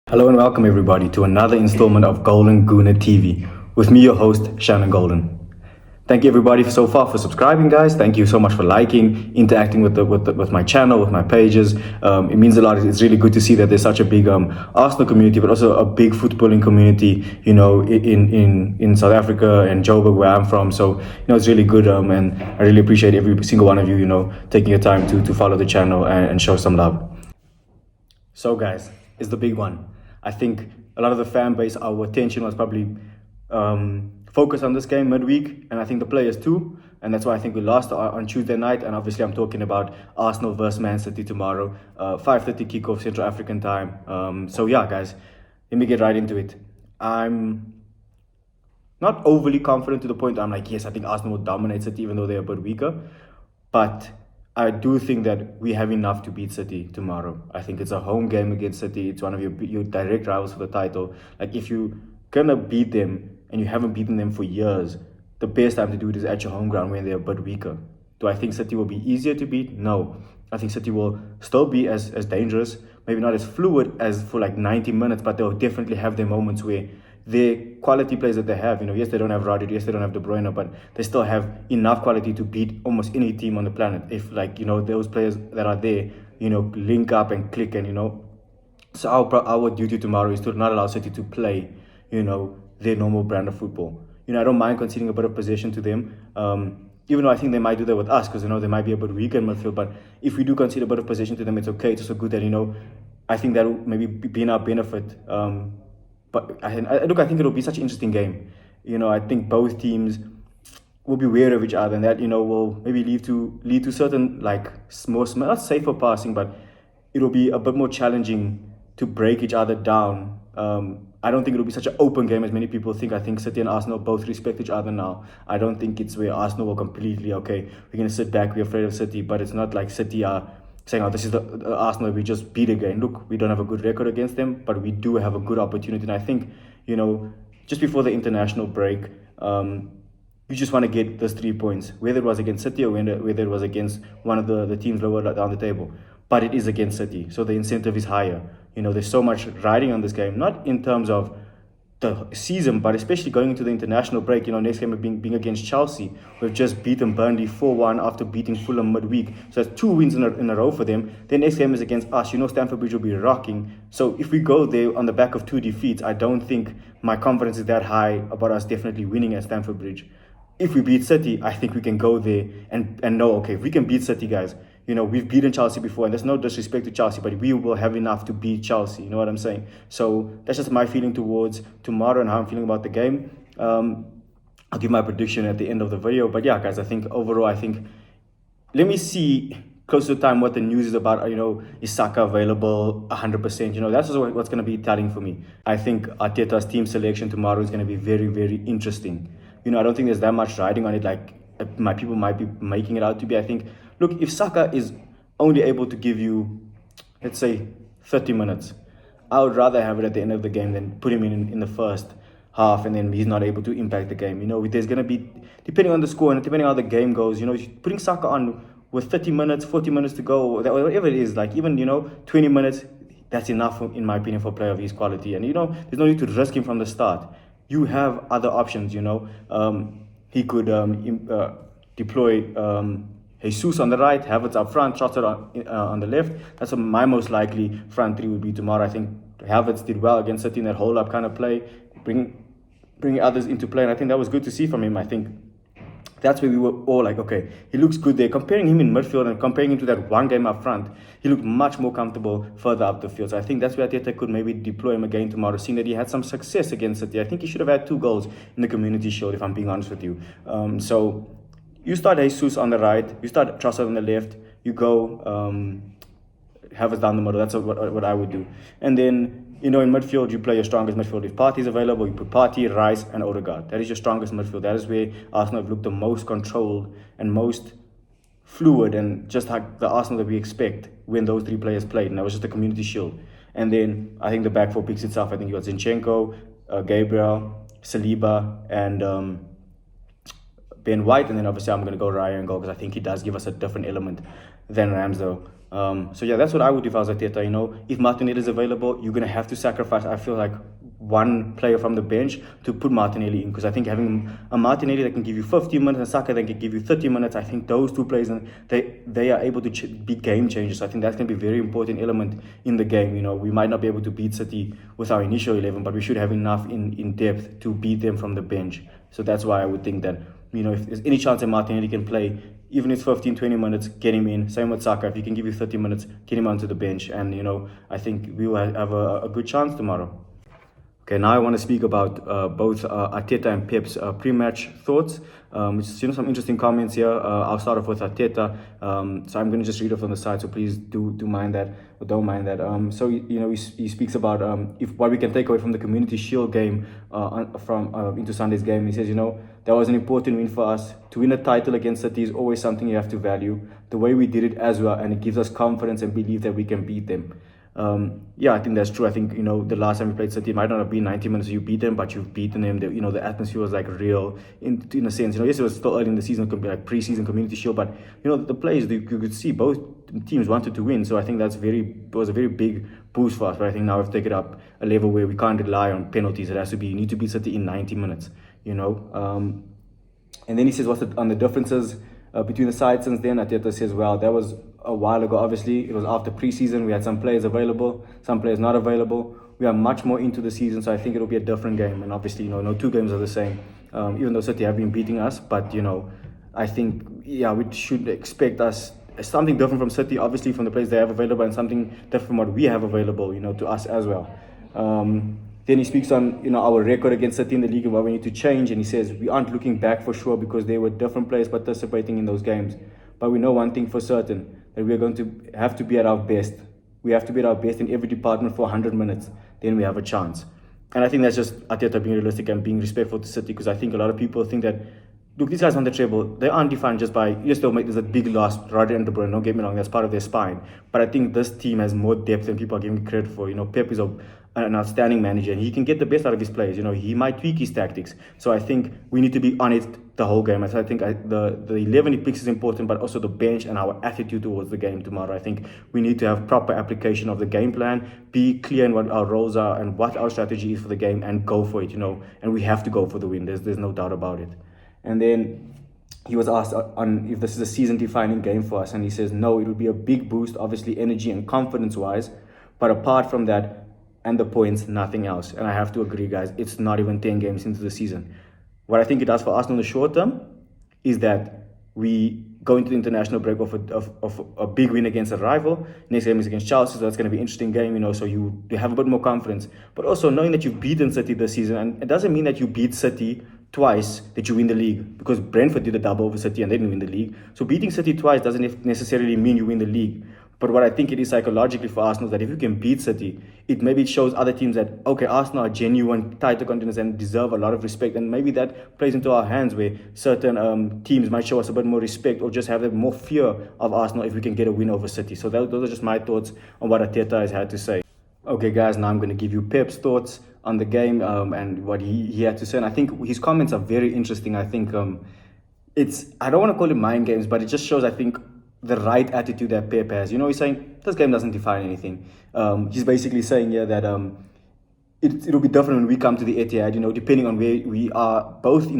Hello and welcome everybody to another installment of Golden Gooner TV with me, your host, Shannon Golden. Thank you everybody so far for subscribing, guys. Thank you so much for liking, interacting with my channel, with my pages. It means a lot. It's really good to see that there's such a big Arsenal community, but also a big footballing community, in South Africa and Joburg, where I'm from. So, it's really good, and I really appreciate every single one of you, taking your time to follow the channel and show some love. So, guys, it's the big one. I think a lot of the fan base, our attention was probably focused on this game midweek, and I think the players too. And that's why I think we lost on Tuesday night. And obviously, I'm talking about Arsenal versus Man City tomorrow, 5:30 kickoff Central African time. So yeah, guys, let me get right into it. I'm not overly confident to the point I'm like, yes, I think Arsenal will dominate City, even though they're a bit weaker. But I do think that we have enough to beat City tomorrow. I think it's a home game against City. It's one of your direct rivals for the title. Like, if you're going to beat them and you haven't beaten them for years, the best time to do it is at your home ground when they're a bit weaker. Do I think City will be easier to beat? No. I think City will still be as dangerous, maybe not as fluid as for like 90 minutes, but they'll definitely have their moments where the quality players that they have, yes, they don't have Rodri, yes, they don't have De Bruyne, but they still have enough quality to beat almost any team on the planet. If those players that are there, link up and click so our duty tomorrow is to not allow City to play, their normal brand of football. I don't mind conceding a bit of possession to them, even though I think they might do that with us because, they might be a bit weaker in midfield. But if we do concede a bit of possession to them, it's okay. It's also good that, I think that will maybe be in our benefit. But I think it'll be such an interesting game. I think both teams will be wary of each other, and that will maybe lead to certain more not safer passing, but it'll be a bit more challenging to break each other down. I don't think it'll be such an open game as many people think. I think City and Arsenal both respect each other now. I don't think it's where Arsenal will completely, okay, we're going to sit back, we're afraid of City, but it's not like City are saying, oh, this is the Arsenal we just beat again. Look, we don't have a good record against them, but we do have a good opportunity. And I think, just before the international break, you just want to get those 3 points, whether it was against City or whether it was against one of the teams lower down the table. But it is against City, so the incentive is higher. There's so much riding on this game, not in terms of the season, but especially going into the international break. Next game being against Chelsea. We've just beaten Burnley 4-1 after beating Fulham midweek. So that's 2 wins in a row for them. Their next game is against us. Stamford Bridge will be rocking. So if we go there on the back of 2 defeats, I don't think my confidence is that high about us definitely winning at Stamford Bridge. If we beat City, I think we can go there and know, okay, if we can beat City, guys, we've beaten Chelsea before, and there's no disrespect to Chelsea, but we will have enough to beat Chelsea. You know what I'm saying? So that's just my feeling towards tomorrow and how I'm feeling about the game. I'll give my prediction at the end of the video. But yeah, guys, I think overall, let me see close to the time what the news is about. Is Saka available 100%? That's also what's going to be telling for me. I think Arteta's team selection tomorrow is going to be very, very interesting. I don't think there's that much riding on it like my people might be making it out to be. I think, look, if Saka is only able to give you, let's say, 30 minutes, I would rather have it at the end of the game than put him in the first half and then he's not able to impact the game. There's going to be, depending on the score and depending on how the game goes, putting Saka on with 30 minutes, 40 minutes to go, whatever it is, even, 20 minutes, that's enough, in my opinion, for a player of his quality. And, there's no need to risk him from the start. You have other options, he could deploy Jesus on the right, Havertz up front, Trossard on the left. That's my most likely front three would be tomorrow. I think Havertz did well against City in that hold-up kind of play, bringing others into play, and I think that was good to see from him. I think that's where we were all like, okay, he looks good there. Comparing him in midfield and comparing him to that one game up front, he looked much more comfortable further up the field. So I think that's where Arteta could maybe deploy him again tomorrow, seeing that he had some success against City. I think he should have had 2 goals in the Community Shield, if I'm being honest with you. So you start Jesus on the right, you start Trossard on the left, you go Havertz down the middle. That's what I would do. And then, in midfield, you play your strongest midfield. If Partey is available, you put Partey, Rice, and Odegaard. That is your strongest midfield. That is where Arsenal have looked the most controlled and most fluid, and just like the Arsenal that we expect when those 3 players played. And that was just the Community Shield. And then I think the back 4 picks itself. I think you got Zinchenko, Gabriel, Saliba, and Ben White, and then obviously I'm going to go Raya in goal because I think he does give us a different element than Ramsdale. So yeah, that's what I would do if I was Arteta. If Martinelli is available, you're going to have to sacrifice, I feel like, one player from the bench to put Martinelli in, because I think having a Martinelli that can give you 15 minutes and Saka that can give you 30 minutes, I think those two players, they are able to be game changers. So I think that's going to be a very important element in the game. We might not be able to beat City with our initial 11, but we should have enough in depth to beat them from the bench. So that's why I would think that, if there's any chance that Martinelli can play, even if it's 15, 20 minutes, get him in. Same with Saka. If he can give you 30 minutes, get him onto the bench. And, I think we will have a good chance tomorrow. Okay, now I want to speak about both Arteta and Pep's pre-match thoughts. Some interesting comments here. I'll start off with Arteta. So I'm going to just read it from the side. So please do mind that, or don't mind that. So he speaks about if what we can take away from the Community Shield game into Sunday's game. He says, that was an important win for us. To win a title against City is always something you have to value. The way we did it as well, and it gives us confidence and belief that we can beat them. I think that's true. I think, the last time we played City, it might not have been 90 minutes you beat them, but you've beaten them. The atmosphere was like real in a sense. Yes, it was still early in the season, it could be like pre-season Community Shield, but the players, you could see both teams wanted to win. So I think it was a very big boost for us. But I think now we've taken it up a level where we can't rely on penalties. You need to beat City in 90 minutes, And then he says, on the differences between the sides since then. Arteta says, well, that was a while ago. Obviously, it was after pre-season. We had some players available, some players not available. We are much more into the season, so I think it'll be a different game. And obviously, no two games are the same, even though City have been beating us. But, I think, we should expect something different from City, obviously from the players they have available, and something different from what we have available, to us as well. Then he speaks on, our record against City in the league and what we need to change. And he says, we aren't looking back for sure because there were different players participating in those games. But we know one thing for certain, that we are going to have to be at our best. We have to be at our best in every department for 100 minutes. Then we have a chance. And I think that's just Arteta being realistic and being respectful to City, because I think a lot of people think that, look, these guys on the treble, they aren't defined just by, yes, they'll make this a big loss, Rodri and De Bruyne, don't get me wrong, that's part of their spine. But I think this team has more depth than people are giving credit for. Pep is an outstanding manager, and he can get the best out of his players. He might tweak his tactics. So I think we need to be on it the whole game. I think the 11 he picks is important, but also the bench and our attitude towards the game tomorrow. I think we need to have proper application of the game plan, be clear in what our roles are and what our strategy is for the game, and go for it, and we have to go for the win. There's no doubt about it. And then he was asked on if this is a season-defining game for us, and he says, no, it would be a big boost, obviously energy and confidence-wise, but apart from that and the points, nothing else. And I have to agree, guys, it's not even 10 games into the season. What I think it does for Arsenal in the short term is that we go into the international break of a big win against a rival. Next game is against Chelsea, so that's going to be an interesting game, so you have a bit more confidence. But also knowing that you've beaten City this season, and it doesn't mean that you beat City twice that you win the league, because Brentford did a double over City and they didn't win the league. So beating City twice doesn't necessarily mean you win the league. But what I think it is psychologically for Arsenal is that if you can beat City, it maybe shows other teams that, okay, Arsenal are genuine title contenders and deserve a lot of respect. And maybe that plays into our hands, where certain teams might show us a bit more respect or just have more fear of Arsenal if we can get a win over City. So those are just my thoughts on what Arteta has had to say. Okay, guys, now I'm going to give you Pep's thoughts on the game and what he had to say. And I think his comments are very interesting. I think I don't want to call it mind games, but it just shows, I think, the right attitude that Pep has. He's saying this game doesn't define anything. He's basically saying here that it'll be different when we come to the Etihad, depending on where we are both in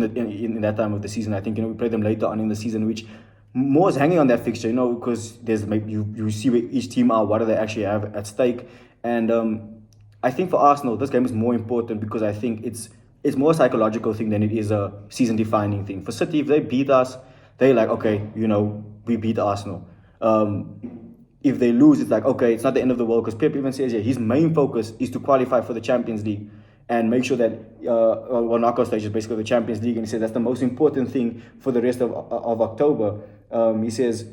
that time of the season. I think, we play them later on in the season, which more is hanging on that fixture, because there's maybe you see where each team are, what do they actually have at stake. And I think for Arsenal, this game is more important because I think it's more a psychological thing than it is a season-defining thing. For City, if they beat us, they're like, okay, we beat Arsenal. If they lose, it's like, okay, it's not the end of the world, because Pep even says his main focus is to qualify for the Champions League and make sure that, knockout stage is basically the Champions League. And he says that's the most important thing for the rest of October. He says,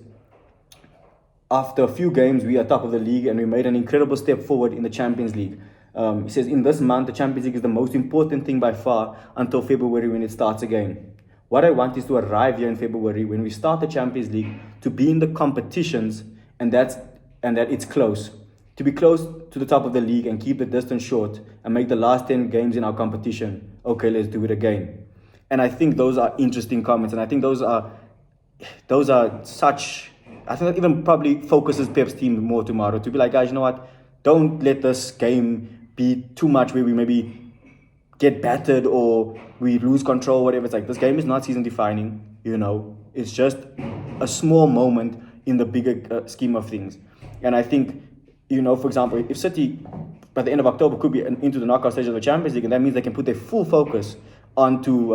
after a few games, we are top of the league and we made an incredible step forward in the Champions League. He says, in this month, the Champions League is the most important thing by far until February when it starts again. What I want is to arrive here in February when we start the Champions League, to be in the competitions and that it's close. To be close to the top of the league and keep the distance short and make the last 10 games in our competition. Okay, let's do it again. And I think those are interesting comments, and I think those are such. I think that even probably focuses Pep's team more tomorrow to be like, guys, you know what? Don't let this game be too much where we maybe get battered or we lose control, whatever. It's like, this game is not season defining, it's just a small moment in the bigger scheme of things. And I think, for example, if City by the end of October could be into the knockout stage of the Champions League, and that means they can put their full focus onto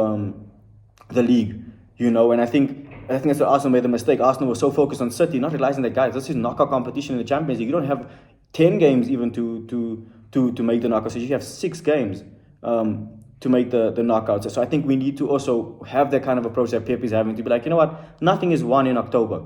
the league, and I think that's where Arsenal made the mistake. Arsenal was so focused on City, not realizing that, guys, this is knockout competition in the Champions League. You don't have 10 games even to make the knockout stage. You have 6 games to make the knockouts. So I think we need to also have that kind of approach that Pep is having, to be like, you know what, nothing is won in October.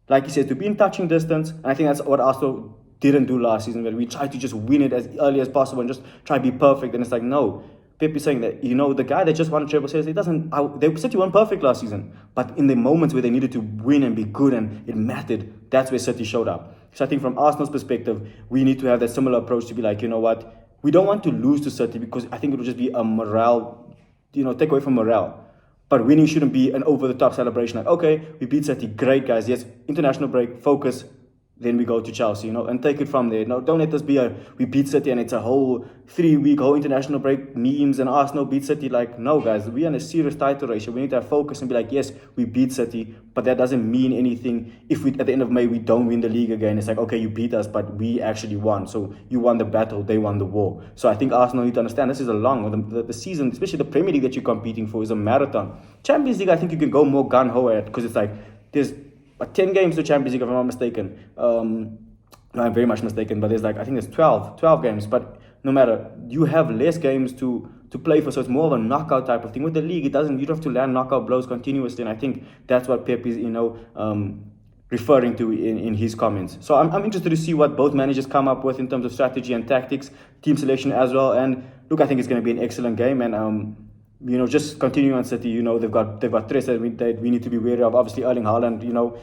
Like he says, to be in touching distance, and I think that's what Arsenal didn't do last season, where we tried to just win it as early as possible and just try to be perfect. And it's like, no. Pep is saying that, the guy that just won a treble says they City weren't perfect last season, but in the moments where they needed to win and be good and it mattered, that's where City showed up. So I think from Arsenal's perspective, we need to have that similar approach to be like, you know what, we don't want to lose to City, because I think it will just be a morale, take away from morale. But winning shouldn't be an over-the-top celebration. Like, okay, we beat City, great guys, yes, international break, focus, then we go to Chelsea, and take it from there. No, don't let this be we beat City and it's a whole 3-week whole international break memes and Arsenal beat City. Like, no, guys, we're in a serious title race. We need to have focus and be like, yes, we beat City, but that doesn't mean anything if at the end of May we don't win the league again. It's like, okay, you beat us, but we actually won. So you won the battle, they won the war. So I think Arsenal need to understand this is a long, the season, especially the Premier League that you're competing for, is a marathon. Champions League, I think you can go more gun-ho at, because it's like, there's 10 games to Champions League, if I'm not mistaken. No, I'm very much mistaken, but I think there's 12 games. But no matter, you have less games to play for, so it's more of a knockout type of thing. With the league, you don't have to land knockout blows continuously, and I think that's what Pep is, referring to in his comments. So I'm interested to see what both managers come up with in terms of strategy and tactics, team selection as well. And look, I think it's going to be an excellent game, and just continuing on City, they've got threats that we need to be wary of. Obviously, Erling Haaland,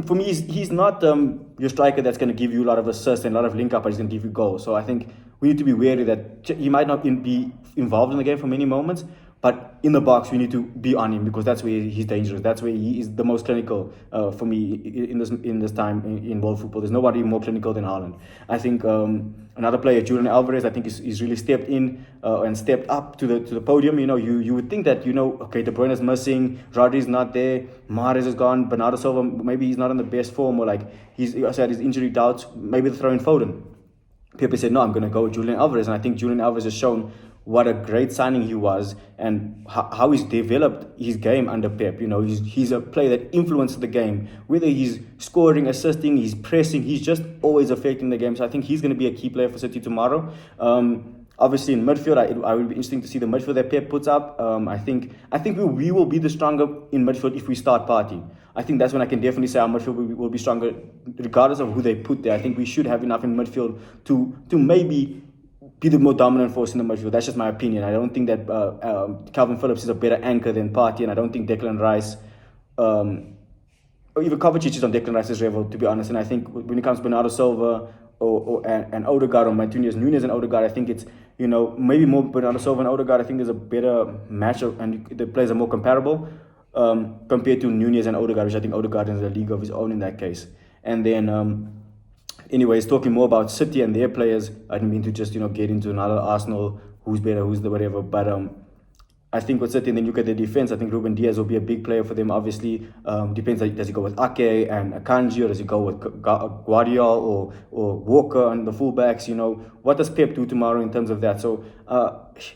for me, he's not your striker that's going to give you a lot of assists and a lot of link up, but he's going to give you goals. So I think we need to be wary that he might not be involved in the game for many moments, but in the box, we need to be on him, because that's where he's dangerous. That's where he is the most clinical for me in this time in world football. There's nobody more clinical than Haaland. I think another player, Julian Alvarez, I think he's really stepped in and stepped up to the podium. You would think that, okay, De Bruyne is missing, Rodri's not there, Mahrez is gone, Bernardo Silva, maybe he's not in the best form, or like he also had his injury doubts. Maybe they're throwing Foden. Pepe said, no, I'm going to go with Julian Alvarez. And I think Julian Alvarez has shown what a great signing he was, and how he's developed his game under Pep. He's a player that influences the game. Whether he's scoring, assisting, he's pressing, he's just always affecting the game. So I think he's going to be a key player for City tomorrow. Obviously, in midfield, I would be interesting to see the midfield that Pep puts up. I think we will be the stronger in midfield if we start Partey. I think that's when I can definitely say our midfield will be stronger, regardless of who they put there. I think we should have enough in midfield to maybe be the more dominant force in the midfield. That's just my opinion. I don't think that Calvin Phillips is a better anchor than Partey, and I don't think Declan Rice, or even Kovacic is on Declan Rice's level, to be honest. And I think when it comes to Bernardo Silva and Odegaard, or Martinez Nunes and Odegaard, I think it's, maybe more Bernardo Silva and Odegaard. I think there's a better matchup, and the players are more comparable compared to Nunes and Odegaard, which I think Odegaard is a league of his own in that case. And then anyways, talking more about City and their players, I didn't mean to just, get into another Arsenal, who's better, who's the whatever. But I think with City, and then look at their defense, I think Ruben Diaz will be a big player for them, obviously. Depends, does he go with Ake and Akanji, or does he go with Guardiola or Walker on the fullbacks? What does Pep do tomorrow in terms of that? So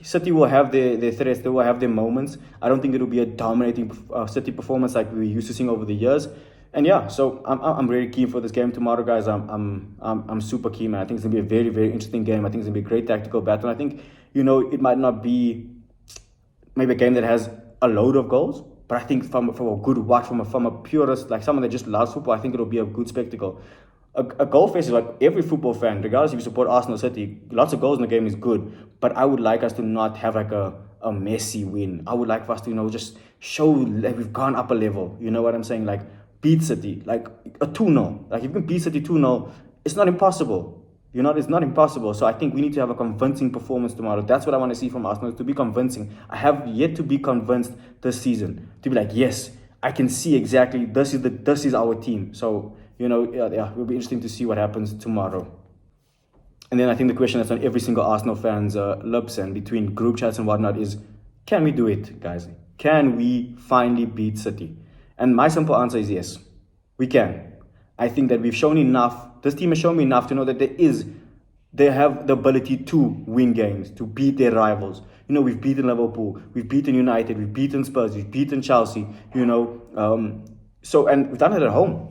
City will have their threats, they will have their moments. I don't think it will be a dominating City performance like we used to seeing over the years. And yeah, so I'm really keen for this game tomorrow, guys. I'm super keen, man. I think it's gonna be a very, very interesting game. I think it's gonna be a great tactical battle. And I think, it might not be maybe a game that has a load of goals, but I think from a good watch, from a purist, like someone that just loves football, I think it'll be a good spectacle. A goal fest is what every football fan, regardless if you support Arsenal, City, lots of goals in the game is good. But I would like us to not have like a messy win. I would like for us to, just show that we've gone up a level. You know what I'm saying? Beat City, like a 2-0. Like, if you can beat City 2-0, it's not impossible. It's not impossible. So I think we need to have a convincing performance tomorrow. That's what I want to see from Arsenal, to be convincing. I have yet to be convinced this season, to be like, yes, I can see exactly this is our team. So, it will be interesting to see what happens tomorrow. And then I think the question that's on every single Arsenal fan's lips and between group chats and whatnot is, can we do it, guys? Can we finally beat City? And my simple answer is yes, we can. I think that we've shown enough. This team has shown me enough to know that they have the ability to win games, to beat their rivals. We've beaten Liverpool, we've beaten United, we've beaten Spurs, we've beaten Chelsea, and we've done it at home.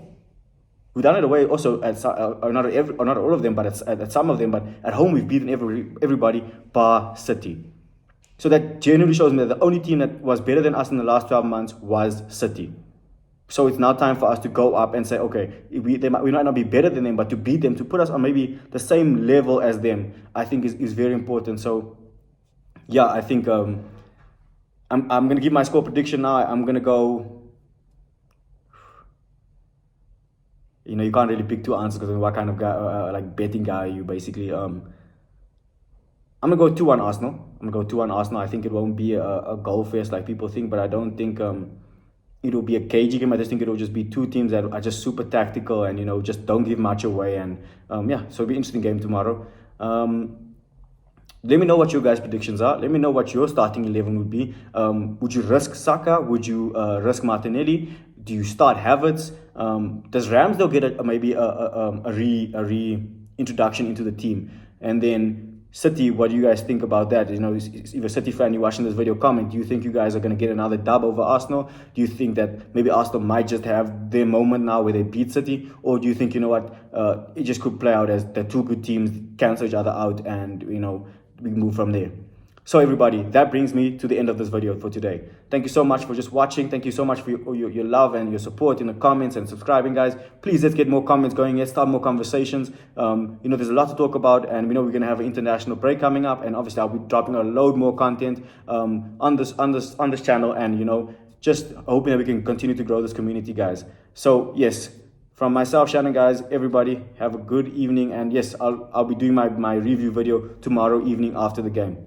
We've done it away also at not all of them, but at some of them. But at home, we've beaten everybody bar City. So that genuinely shows me that the only team that was better than us in the last 12 months was City. So it's now time for us to go up and say, okay, we might not be better than them, but to beat them, to put us on maybe the same level as them, I think is very important. So, yeah, I think I'm going to give my score prediction now. I'm going to go... you can't really pick two answers because of what kind of guy, betting guy are you, basically. I'm going to go 2-1 Arsenal. I think it won't be a goal fest like people think, but I don't think it will be a cagey game. I just think it will just be two teams that are just super tactical and, just don't give much away. And, so it'll be an interesting game tomorrow. Let me know what your guys' predictions are. Let me know what your starting 11 would be. Would you risk Saka? Would you risk Martinelli? Do you start Havertz? Does Ramsdale get maybe a reintroduction into the team? And then City, what do you guys think about that? If you're a City fan, you're watching this video, comment. Do you think you guys are going to get another dub over Arsenal? Do you think that maybe Arsenal might just have their moment now where they beat City? Or do you think, it just could play out as the two good teams cancel each other out and, we move from there? So everybody, that brings me to the end of this video for today. Thank you so much for just watching. Thank you so much for your love and your support in the comments and subscribing, guys. Please, let's get more comments going. Let's start more conversations. There's a lot to talk about, and we know we're going to have an international break coming up, and obviously I'll be dropping a load more content on this channel, and just hoping that we can continue to grow this community, guys. So yes, from myself, Shannon, guys, everybody have a good evening, and yes, I'll be doing my review video tomorrow evening after the game.